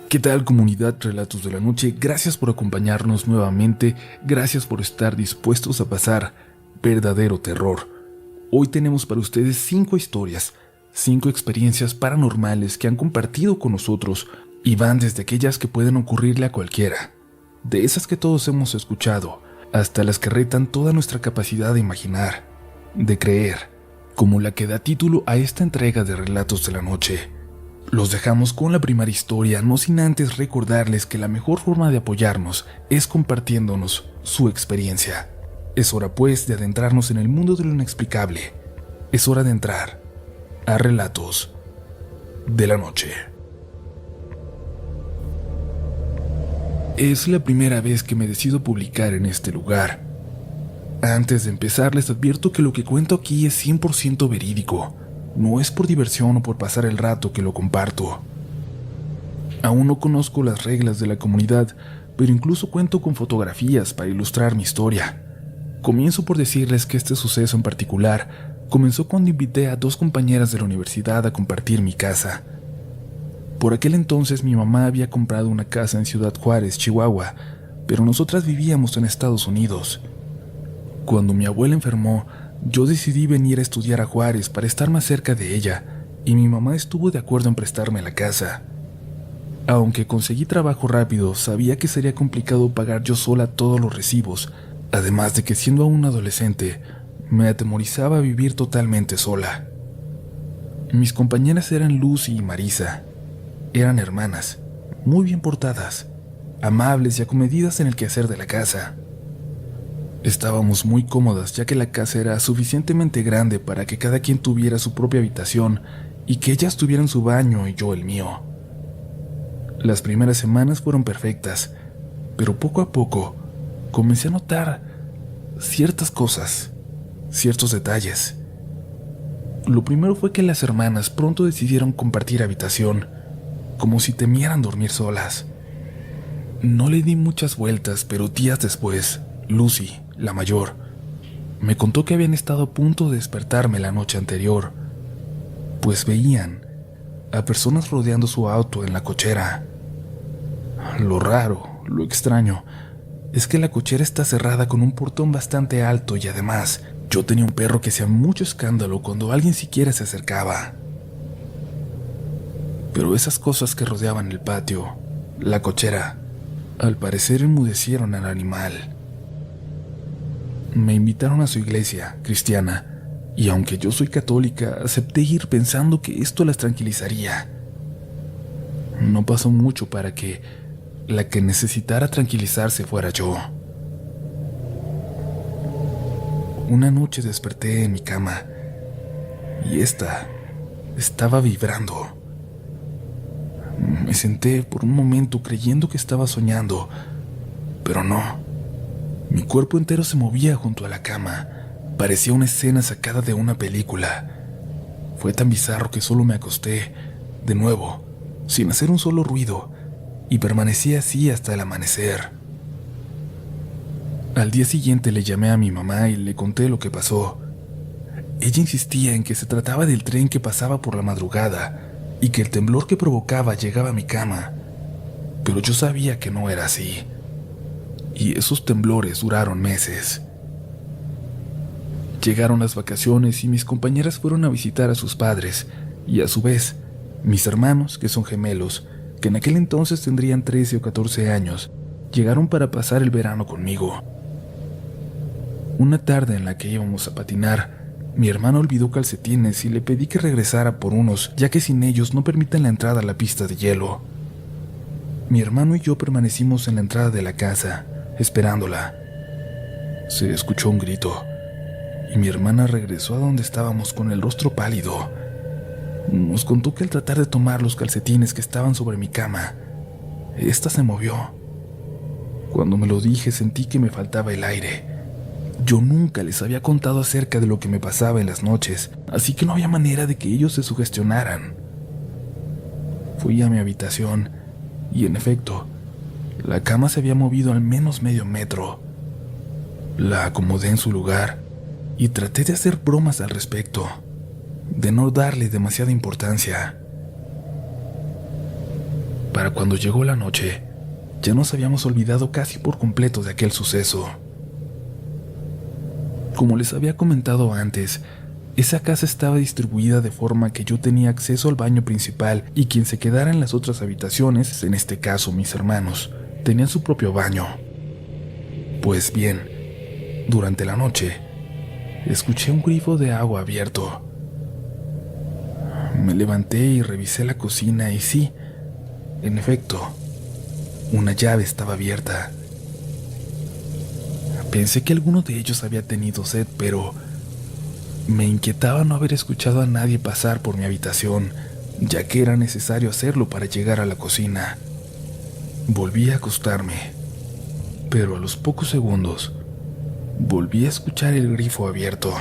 ¿Qué tal, comunidad Relatos de la Noche? Gracias por acompañarnos nuevamente, gracias por estar dispuestos a pasar verdadero terror. Hoy tenemos para ustedes 5 historias, 5 experiencias paranormales que han compartido con nosotros y van desde aquellas que pueden ocurrirle a cualquiera, de esas que todos hemos escuchado, hasta las que retan toda nuestra capacidad de imaginar, de creer, como la que da título a esta entrega de Relatos de la Noche. Los dejamos con la primera historia, no sin antes recordarles que la mejor forma de apoyarnos es compartiéndonos su experiencia. Es hora pues de adentrarnos en el mundo de lo inexplicable. Es hora de entrar a Relatos de la Noche. Es la primera vez que me decido publicar en este lugar. Antes de empezar les advierto que lo que cuento aquí es 100% verídico. No es por diversión o por pasar el rato que lo comparto. Aún no conozco las reglas de la comunidad, pero incluso cuento con fotografías para ilustrar mi historia. Comienzo por decirles que este suceso en particular comenzó cuando invité a 2 compañeras de la universidad a compartir mi casa. Por aquel entonces mi mamá había comprado una casa en Ciudad Juárez, Chihuahua, pero nosotras vivíamos en Estados Unidos. Cuando mi abuela enfermó, yo decidí venir a estudiar a Juárez para estar más cerca de ella, y mi mamá estuvo de acuerdo en prestarme la casa. Aunque conseguí trabajo rápido, sabía que sería complicado pagar yo sola todos los recibos, además de que siendo aún adolescente, me atemorizaba vivir totalmente sola. Mis compañeras eran Lucy y Marisa. Eran hermanas, muy bien portadas, amables y acomedidas en el quehacer de la casa. Estábamos muy cómodas ya que la casa era suficientemente grande para que cada quien tuviera su propia habitación y que ellas tuvieran su baño y yo el mío. Las primeras semanas fueron perfectas, pero poco a poco comencé a notar ciertas cosas, ciertos detalles. Lo primero fue que las hermanas pronto decidieron compartir habitación, como si temieran dormir solas. No le di muchas vueltas, pero días después, Lucy, la mayor, me contó que habían estado a punto de despertarme la noche anterior, pues veían a personas rodeando su auto en la cochera. Lo raro, lo extraño, es que la cochera está cerrada con un portón bastante alto y además yo tenía un perro que hacía mucho escándalo cuando alguien siquiera se acercaba. Pero esas cosas que rodeaban el patio, la cochera, al parecer enmudecieron al animal. Me invitaron a su iglesia cristiana, y aunque yo soy católica, acepté ir pensando que esto las tranquilizaría. No pasó mucho para que la que necesitara tranquilizarse fuera yo. Una noche desperté en mi cama, y esta estaba vibrando. Me senté por un momento creyendo que estaba soñando, pero no. Mi cuerpo entero se movía junto a la cama. Parecía una escena sacada de una película. Fue tan bizarro que solo me acosté, de nuevo, sin hacer un solo ruido, y permanecí así hasta el amanecer. Al día siguiente le llamé a mi mamá y le conté lo que pasó. Ella insistía en que se trataba del tren que pasaba por la madrugada y que el temblor que provocaba llegaba a mi cama, pero yo sabía que no era así. Y esos temblores duraron meses. Llegaron las vacaciones y mis compañeras fueron a visitar a sus padres, y a su vez, mis hermanos, que son gemelos, que en aquel entonces tendrían 13 o 14 años, llegaron para pasar el verano conmigo. Una tarde en la que íbamos a patinar, mi hermano olvidó calcetines y le pedí que regresara por unos, ya que sin ellos no permiten la entrada a la pista de hielo. Mi hermano y yo permanecimos en la entrada de la casa, esperándola. Se escuchó un grito, y mi hermana regresó a donde estábamos con el rostro pálido. Nos contó que al tratar de tomar los calcetines que estaban sobre mi cama, ésta se movió. Cuando me lo dije sentí que me faltaba el aire. Yo nunca les había contado acerca de lo que me pasaba en las noches, así que no había manera de que ellos se sugestionaran. Fui a mi habitación, y en efecto, la cama se había movido al menos medio metro. La acomodé en su lugar y traté de hacer bromas al respecto, de no darle demasiada importancia. Para cuando llegó la noche, ya nos habíamos olvidado casi por completo de aquel suceso. Como les había comentado antes, esa casa estaba distribuida de forma que yo tenía acceso al baño principal y quien se quedara en las otras habitaciones, en este caso mis hermanos, tenían su propio baño. Pues bien, durante la noche, escuché un grifo de agua abierto. Me levanté y revisé la cocina y sí, en efecto, una llave estaba abierta. Pensé que alguno de ellos había tenido sed, pero me inquietaba no haber escuchado a nadie pasar por mi habitación, ya que era necesario hacerlo para llegar a la cocina. Volví a acostarme, pero a los pocos segundos volví a escuchar el grifo abierto.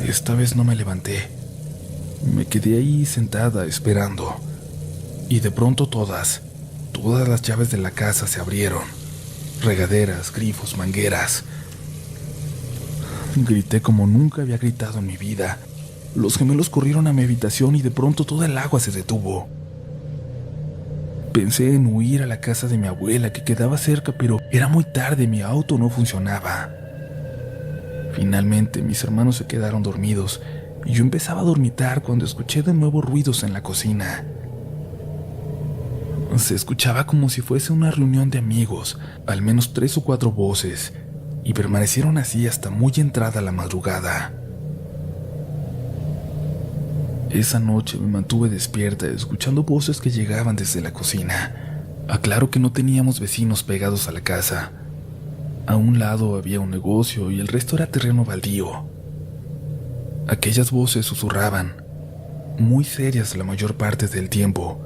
Esta vez no me levanté. Me quedé ahí sentada esperando, y de pronto todas las llaves de la casa se abrieron. Regaderas, grifos, mangueras. Grité como nunca había gritado en mi vida. Los gemelos corrieron a mi habitación y de pronto toda el agua se detuvo. Pensé en huir a la casa de mi abuela que quedaba cerca, pero era muy tarde, mi auto no funcionaba. Finalmente mis hermanos se quedaron dormidos y yo empezaba a dormitar cuando escuché de nuevo ruidos en la cocina. Se escuchaba como si fuese una reunión de amigos, al menos 3 o 4 voces, y permanecieron así hasta muy entrada la madrugada. Esa noche me mantuve despierta, escuchando voces que llegaban desde la cocina. Aclaro que no teníamos vecinos pegados a la casa. A un lado había un negocio y el resto era terreno baldío. Aquellas voces susurraban, muy serias la mayor parte del tiempo,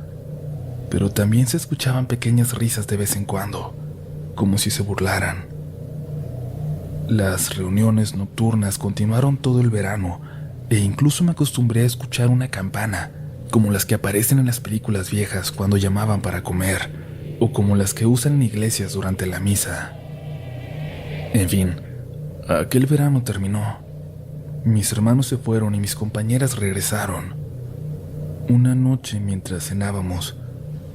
pero también se escuchaban pequeñas risas de vez en cuando, como si se burlaran. Las reuniones nocturnas continuaron todo el verano e incluso me acostumbré a escuchar una campana, como las que aparecen en las películas viejas cuando llamaban para comer, o como las que usan en iglesias durante la misa. En fin, aquel verano terminó. Mis hermanos se fueron y mis compañeras regresaron. Una noche mientras cenábamos,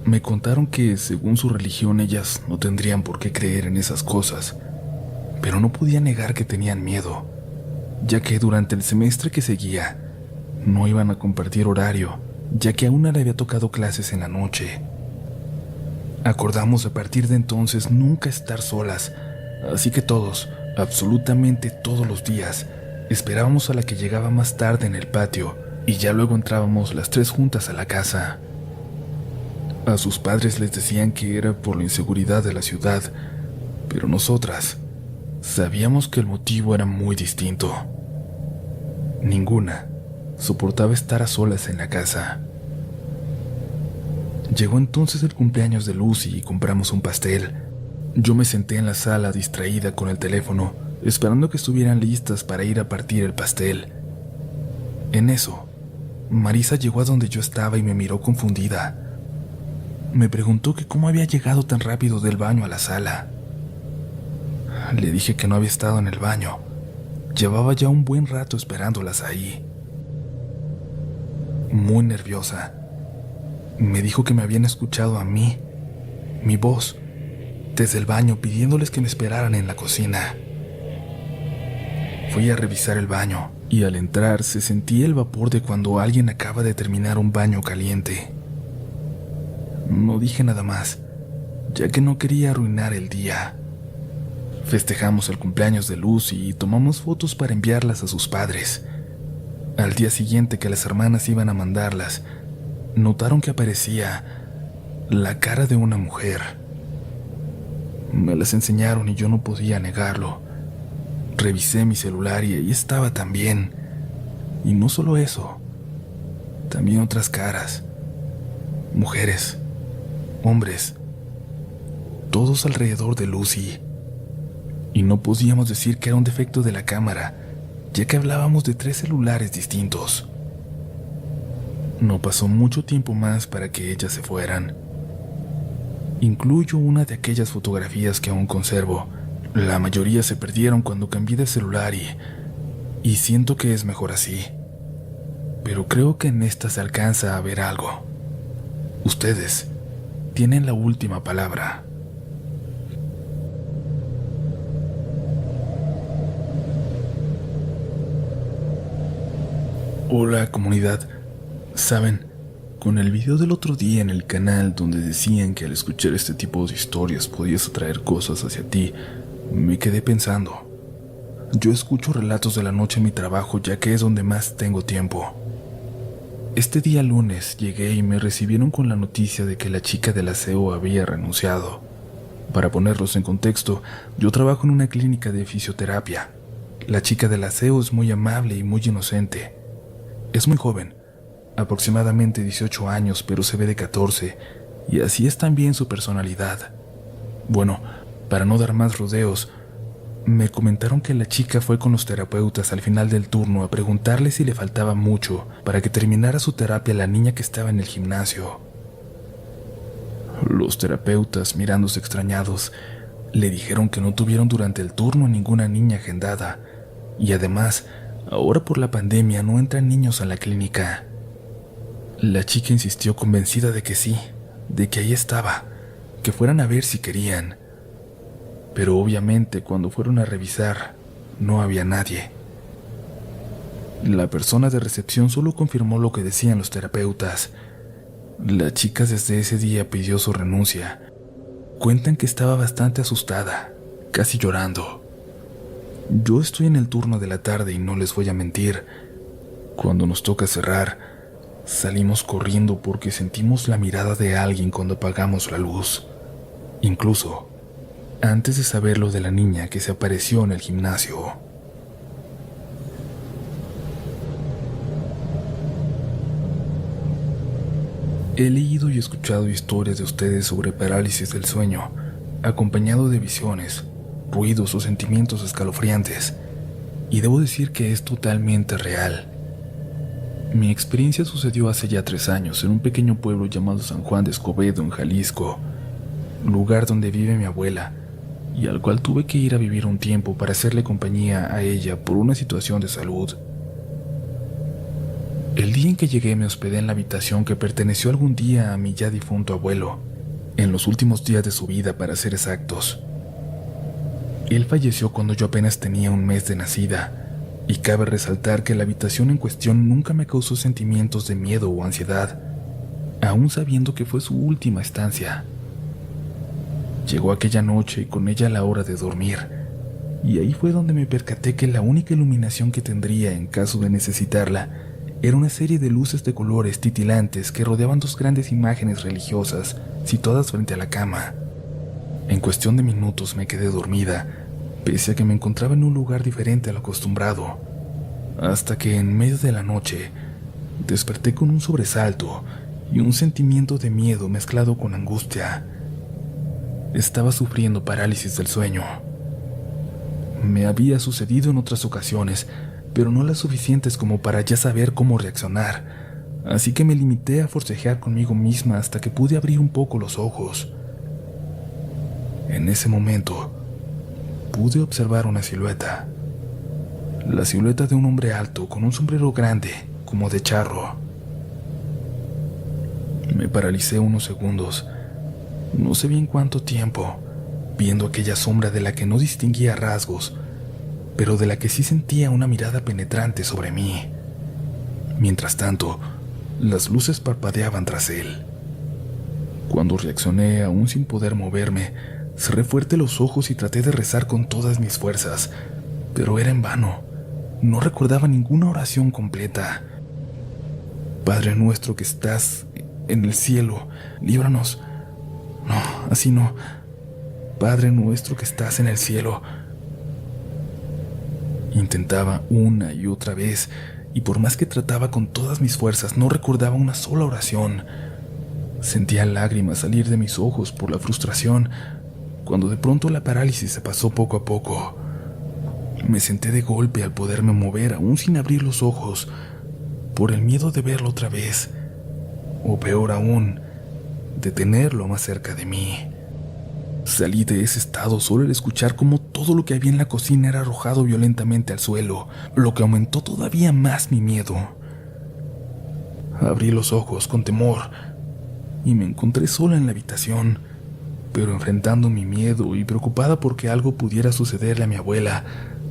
me contaron que, según su religión, ellas no tendrían por qué creer en esas cosas, pero no podía negar que tenían miedo, ya que durante el semestre que seguía, no iban a compartir horario, ya que a una le había tocado clases en la noche. Acordamos a partir de entonces nunca estar solas, así que todos, absolutamente todos los días, esperábamos a la que llegaba más tarde en el patio y ya luego entrábamos las 3 juntas a la casa. A sus padres les decían que era por la inseguridad de la ciudad, pero nosotras sabíamos que el motivo era muy distinto. Ninguna soportaba estar a solas en la casa. Llegó entonces el cumpleaños de Lucy y compramos un pastel. Yo me senté en la sala distraída con el teléfono, esperando que estuvieran listas para ir a partir el pastel. En eso, Marisa llegó a donde yo estaba y me miró confundida. Me preguntó que cómo había llegado tan rápido del baño a la sala. Le dije que no había estado en el baño. Llevaba ya un buen rato esperándolas ahí. Muy nerviosa, me dijo que me habían escuchado a mí, mi voz, desde el baño pidiéndoles que me esperaran en la cocina. Fui a revisar el baño y al entrar se sentía el vapor de cuando alguien acaba de terminar un baño caliente. No dije nada más, ya que no quería arruinar el día. Festejamos el cumpleaños de Lucy y tomamos fotos para enviarlas a sus padres. Al día siguiente que las hermanas iban a mandarlas, notaron que aparecía la cara de una mujer. Me las enseñaron y yo no podía negarlo. Revisé mi celular y ahí estaba también. Y no solo eso, también otras caras. Mujeres, hombres, todos alrededor de Lucy. Y no podíamos decir que era un defecto de la cámara, ya que hablábamos de 3 celulares distintos. No pasó mucho tiempo más para que ellas se fueran. Incluyo una de aquellas fotografías que aún conservo. La mayoría se perdieron cuando cambié de celular y siento que es mejor así. Pero creo que en esta se alcanza a ver algo. Ustedes tienen la última palabra. Hola, comunidad. Saben, con el video del otro día en el canal donde decían que al escuchar este tipo de historias podías atraer cosas hacia ti, me quedé pensando. Yo escucho relatos de la noche en mi trabajo ya que es donde más tengo tiempo. Este día lunes llegué y me recibieron con la noticia de que la chica del aseo había renunciado. Para ponerlos en contexto, yo trabajo en una clínica de fisioterapia. La chica del aseo es muy amable y muy inocente. Es muy joven, aproximadamente 18 años, pero se ve de 14, y así es también su personalidad. Bueno, para no dar más rodeos, me comentaron que la chica fue con los terapeutas al final del turno a preguntarle si le faltaba mucho para que terminara su terapia a la niña que estaba en el gimnasio. Los terapeutas, mirándose extrañados, le dijeron que no tuvieron durante el turno ninguna niña agendada, y además, ahora por la pandemia no entran niños a la clínica. La chica insistió convencida de que sí, de que ahí estaba, que fueran a ver si querían. Pero obviamente cuando fueron a revisar, no había nadie. La persona de recepción solo confirmó lo que decían los terapeutas. La chica desde ese día pidió su renuncia. Cuentan que estaba bastante asustada, casi llorando. Yo estoy en el turno de la tarde y no les voy a mentir. Cuando nos toca cerrar, salimos corriendo porque sentimos la mirada de alguien cuando apagamos la luz. Incluso antes de saber lo de la niña que se apareció en el gimnasio. He leído y escuchado historias de ustedes sobre parálisis del sueño, acompañado de visiones, ruidos o sentimientos escalofriantes, y debo decir que es totalmente real. Mi experiencia sucedió hace ya 3 años en un pequeño pueblo llamado San Juan de Escobedo, en Jalisco, lugar donde vive mi abuela, y al cual tuve que ir a vivir un tiempo para hacerle compañía a ella por una situación de salud. El día en que llegué me hospedé en la habitación que perteneció algún día a mi ya difunto abuelo, en los últimos días de su vida para ser exactos. Él falleció cuando yo apenas tenía un mes de nacida, y cabe resaltar que la habitación en cuestión nunca me causó sentimientos de miedo o ansiedad, aún sabiendo que fue su última estancia. Llegó aquella noche y con ella la hora de dormir, y ahí fue donde me percaté que la única iluminación que tendría en caso de necesitarla era una serie de luces de colores titilantes que rodeaban 2 grandes imágenes religiosas situadas frente a la cama. En cuestión de minutos me quedé dormida, pese a que me encontraba en un lugar diferente a lo acostumbrado, hasta que en medio de la noche desperté con un sobresalto y un sentimiento de miedo mezclado con angustia. Estaba sufriendo parálisis del sueño. Me había sucedido en otras ocasiones, pero no las suficientes como para ya saber cómo reaccionar, así que me limité a forcejear conmigo misma hasta que pude abrir un poco los ojos. En ese momento, pude observar una silueta. La silueta de un hombre alto con un sombrero grande, como de charro. Me paralicé unos segundos, no sé bien cuánto tiempo, viendo aquella sombra de la que no distinguía rasgos, pero de la que sí sentía una mirada penetrante sobre mí. Mientras tanto, las luces parpadeaban tras él. Cuando reaccioné, aún sin poder moverme, cerré fuerte los ojos y traté de rezar con todas mis fuerzas, pero era en vano. No recordaba ninguna oración completa. Padre nuestro que estás en el cielo, líbranos. No, así no. Padre nuestro que estás en el cielo. Intentaba una y otra vez, y por más que trataba con todas mis fuerzas, no recordaba una sola oración. Sentía lágrimas salir de mis ojos por la frustración, cuando de pronto la parálisis se pasó poco a poco. Me senté de golpe al poderme mover, aún sin abrir los ojos, por el miedo de verlo otra vez, o peor aún, de tenerlo más cerca de mí. Salí de ese estado solo al escuchar cómo todo lo que había en la cocina era arrojado violentamente al suelo, lo que aumentó todavía más mi miedo. Abrí los ojos con temor, y me encontré sola en la habitación, pero enfrentando mi miedo y preocupada porque algo pudiera sucederle a mi abuela,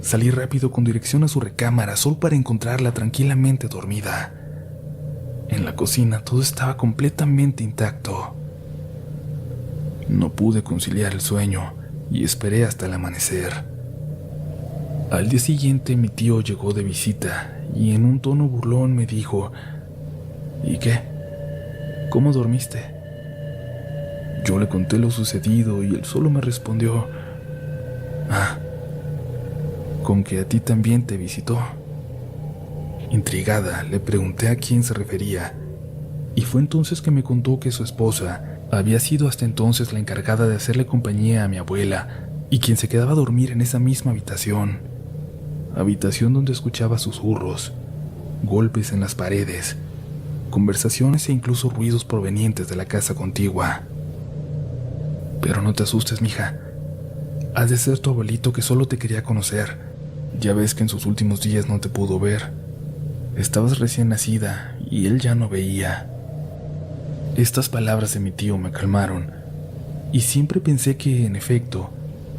salí rápido con dirección a su recámara solo para encontrarla tranquilamente dormida. En la cocina todo estaba completamente intacto. No pude conciliar el sueño y esperé hasta el amanecer. Al día siguiente mi tío llegó de visita y en un tono burlón me dijo: ¿Y qué? ¿Cómo dormiste? Yo le conté lo sucedido y él solo me respondió: Ah, ¿con que a ti también te visitó? Intrigada, le pregunté a quién se refería, y fue entonces que me contó que su esposa había sido hasta entonces la encargada de hacerle compañía a mi abuela y quien se quedaba a dormir en esa misma habitación donde escuchaba susurros, golpes en las paredes, conversaciones e incluso ruidos provenientes de la casa contigua. Pero no te asustes, mija. Has de ser tu abuelito que solo te quería conocer. Ya ves que en sus últimos días no te pudo ver. Estabas recién nacida y él ya no veía. Estas palabras de mi tío me calmaron, y siempre pensé que, en efecto,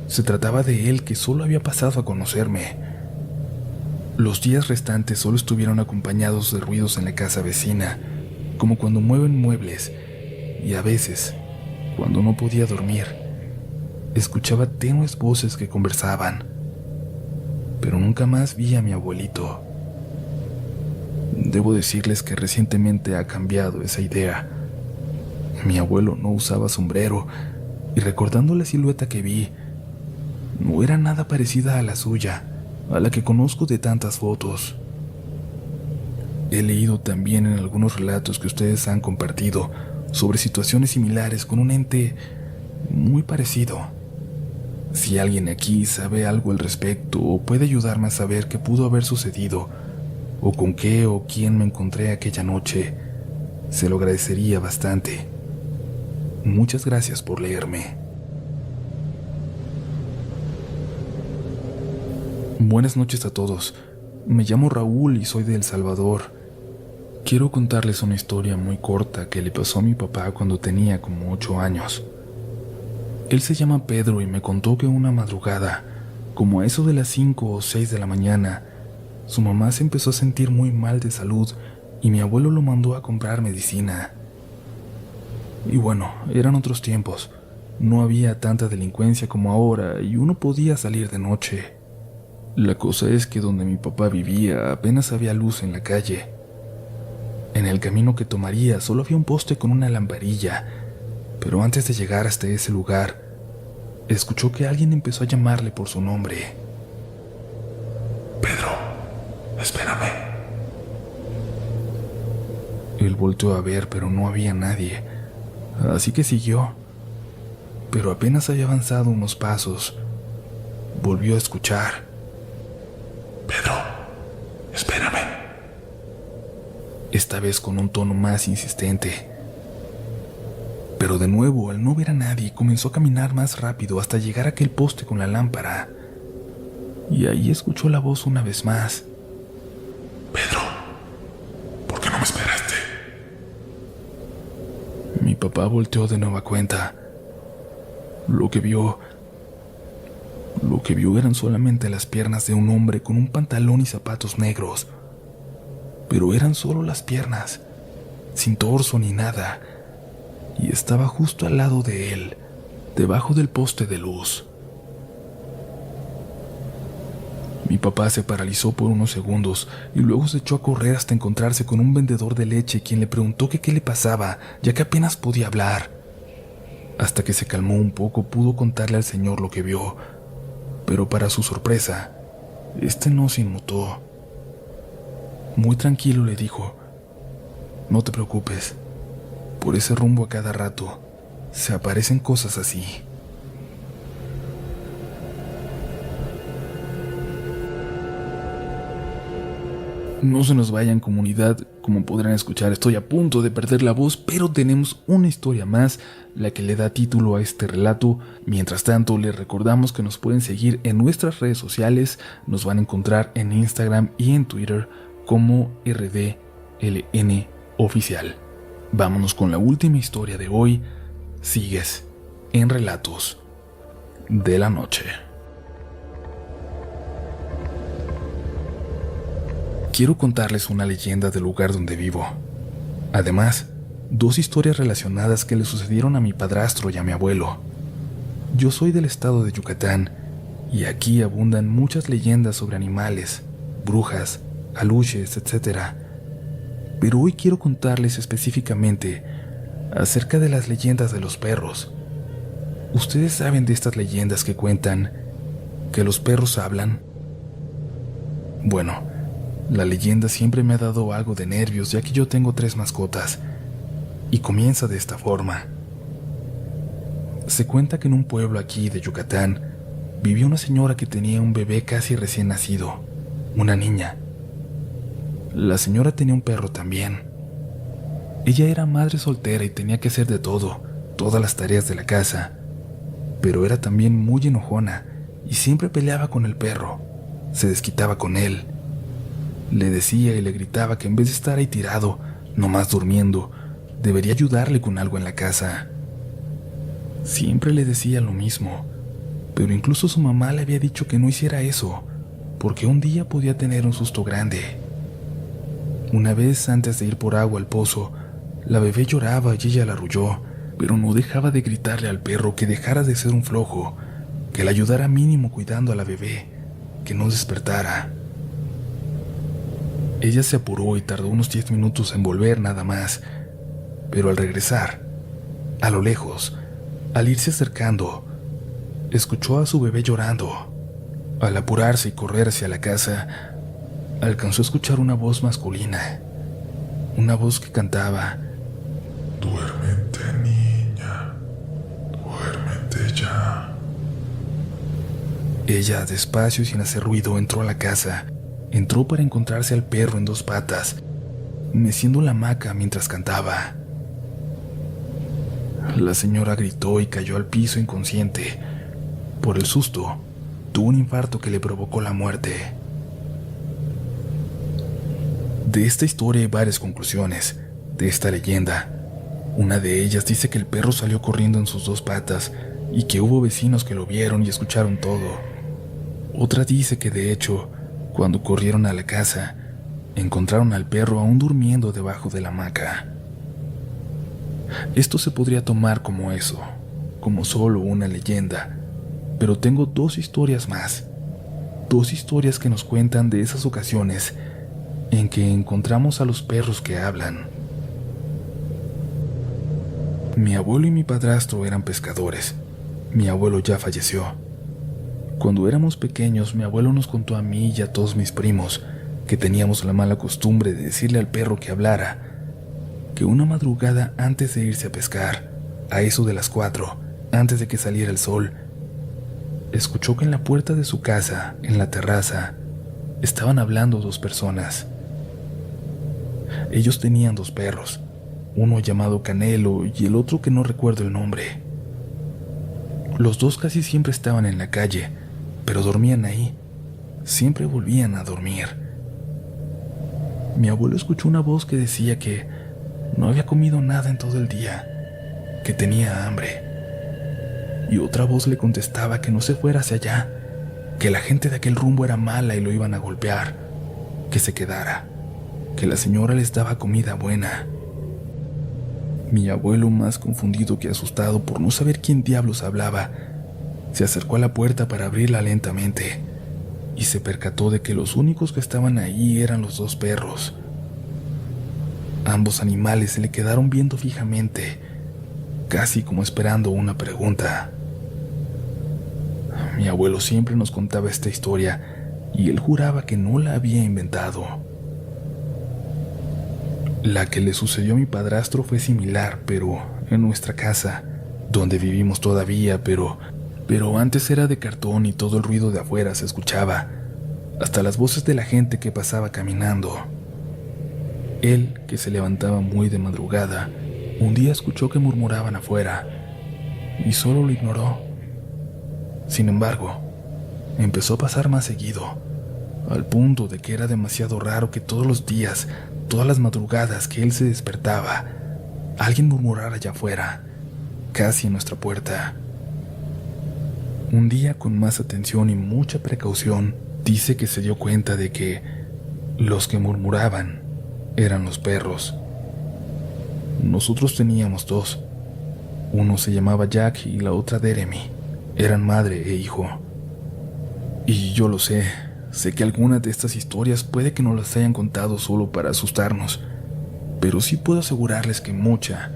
se trataba de él que solo había pasado a conocerme. Los días restantes solo estuvieron acompañados de ruidos en la casa vecina, como cuando mueven muebles, y a veces, cuando no podía dormir, escuchaba tenues voces que conversaban, pero nunca más vi a mi abuelito. Debo decirles que recientemente ha cambiado esa idea. Mi abuelo no usaba sombrero, y recordando la silueta que vi, no era nada parecida a la suya, a la que conozco de tantas fotos. He leído también en algunos relatos que ustedes han compartido sobre situaciones similares con un ente muy parecido. Si alguien aquí sabe algo al respecto o puede ayudarme a saber qué pudo haber sucedido, o con qué o quién me encontré aquella noche, se lo agradecería bastante. Muchas gracias por leerme. Buenas noches a todos. Me llamo Raúl y soy de El Salvador. Quiero contarles una historia muy corta que le pasó a mi papá cuando tenía como 8 años. Él se llama Pedro y me contó que una madrugada, como a eso de las 5 o 6 de la mañana, su mamá se empezó a sentir muy mal de salud y mi abuelo lo mandó a comprar medicina. Y bueno, eran otros tiempos. No había tanta delincuencia como ahora y uno podía salir de noche. La cosa es que donde mi papá vivía apenas había luz en la calle. En el camino que tomaría solo había un poste con una lamparilla, pero antes de llegar hasta ese lugar, escuchó que alguien empezó a llamarle por su nombre. «Pedro, espérame». Él volteó a ver, pero no había nadie, así que siguió. Pero apenas había avanzado unos pasos, volvió a escuchar: «Pedro, espérame». Esta vez con un tono más insistente. Pero de nuevo, al no ver a nadie, comenzó a caminar más rápido hasta llegar a aquel poste con la lámpara. Y ahí escuchó la voz una vez más: «Pedro, ¿por qué no me esperaste?». Mi papá volteó de nueva cuenta. Lo que vio eran solamente las piernas de un hombre con un pantalón y zapatos negros. Pero eran solo las piernas, sin torso ni nada, y estaba justo al lado de él, debajo del poste de luz. Mi papá se paralizó por unos segundos y luego se echó a correr hasta encontrarse con un vendedor de leche, quien le preguntó que qué le pasaba, ya que apenas podía hablar. Hasta que se calmó un poco, pudo contarle al señor lo que vio, pero para su sorpresa, este no se inmutó. Muy tranquilo le dijo: «No te preocupes, por ese rumbo a cada rato se aparecen cosas así». No se nos vayan, comunidad. Como podrán escuchar, estoy a punto de perder la voz, pero tenemos una historia más, la que le da título a este relato. Mientras tanto, les recordamos que nos pueden seguir en nuestras redes sociales. Nos van a encontrar en Instagram y en Twitter como RDLN Oficial. Vámonos con la última historia de hoy. Sigues en Relatos de la Noche. Quiero contarles una leyenda del lugar donde vivo. Además, 2 historias relacionadas que le sucedieron a mi padrastro y a mi abuelo. Yo soy del estado de Yucatán y aquí abundan muchas leyendas sobre animales, brujas, aluches, etc. Pero hoy quiero contarles específicamente acerca de las leyendas de los perros. ¿Ustedes saben de estas leyendas que cuentan que los perros hablan? Bueno, la leyenda siempre me ha dado algo de nervios, ya que yo tengo 3 mascotas, y comienza de esta forma. Se cuenta que en un pueblo aquí de Yucatán vivía una señora que tenía un bebé casi recién nacido, una niña. La señora tenía un perro también. Ella era madre soltera y tenía que hacer de todo, todas las tareas de la casa, pero era también muy enojona y siempre peleaba con el perro, se desquitaba con él. Le decía y le gritaba que en vez de estar ahí tirado, nomás durmiendo, debería ayudarle con algo en la casa. Siempre le decía lo mismo, pero incluso su mamá le había dicho que no hiciera eso, porque un día podía tener un susto grande. Una vez, antes de ir por agua al pozo, la bebé lloraba y ella la arrulló, pero no dejaba de gritarle al perro que dejara de ser un flojo, que le ayudara mínimo cuidando a la bebé, que no despertara. Ella se apuró y tardó unos 10 minutos en volver nada más, pero al regresar, a lo lejos, al irse acercando, escuchó a su bebé llorando. Al apurarse y correr hacia la casa, alcanzó a escuchar una voz masculina, una voz que cantaba: Duérmete, niña, duérmete ya. Ella, despacio y sin hacer ruido, entró a la casa. Entró para encontrarse al perro en 2 patas, meciendo la hamaca mientras cantaba. La señora gritó y cayó al piso inconsciente. Por el susto, tuvo un infarto que le provocó la muerte. De esta historia hay varias conclusiones de esta leyenda. Una de ellas dice que el perro salió corriendo en sus 2 patas y que hubo vecinos que lo vieron y escucharon todo. Otra dice que de hecho, cuando corrieron a la casa, encontraron al perro aún durmiendo debajo de la hamaca. Esto se podría tomar como eso, como solo una leyenda, pero tengo 2 historias más. 2 historias que nos cuentan de esas ocasiones en que encontramos a los perros que hablan. Mi abuelo y mi padrastro eran pescadores. Mi abuelo ya falleció. Cuando éramos pequeños, mi abuelo nos contó a mí y a todos mis primos que teníamos la mala costumbre de decirle al perro que hablara, que una madrugada antes de irse a pescar, a eso de las 4, antes de que saliera el sol, escuchó que en la puerta de su casa, en la terraza, estaban hablando 2 personas. Ellos tenían 2 perros, uno llamado Canelo y el otro que no recuerdo el nombre. Los 2 casi siempre estaban en la calle, pero dormían ahí. Siempre volvían a dormir. Mi abuelo escuchó una voz que decía que no había comido nada en todo el día, que tenía hambre. Y otra voz le contestaba que no se fuera hacia allá, que la gente de aquel rumbo era mala y lo iban a golpear, que se quedara, que la señora les daba comida buena. Mi abuelo, más confundido que asustado por no saber quién diablos hablaba, se acercó a la puerta para abrirla lentamente y se percató de que los únicos que estaban ahí eran los 2 perros. Ambos animales se le quedaron viendo fijamente, casi como esperando una pregunta. Mi abuelo siempre nos contaba esta historia y él juraba que no la había inventado. La que le sucedió a mi padrastro fue similar, pero en nuestra casa, donde vivimos todavía, pero antes era de cartón y todo el ruido de afuera se escuchaba, hasta las voces de la gente que pasaba caminando. Él, que se levantaba muy de madrugada, un día escuchó que murmuraban afuera y solo lo ignoró. Sin embargo, empezó a pasar más seguido, al punto de que era demasiado raro que todos los días, todas las madrugadas que él se despertaba, alguien murmurar allá afuera, casi en nuestra puerta. Un día, con más atención y mucha precaución, dice que se dio cuenta de que los que murmuraban eran los perros. Nosotros teníamos dos. Uno se llamaba Jack y la otra Jeremy. Eran madre e hijo. Y yo lo sé que algunas de estas historias puede que nos las hayan contado solo para asustarnos, pero sí puedo asegurarles que mucha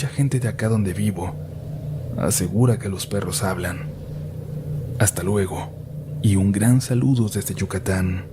gente de acá donde vivo asegura que los perros hablan. Hasta luego, y un gran saludo desde Yucatán.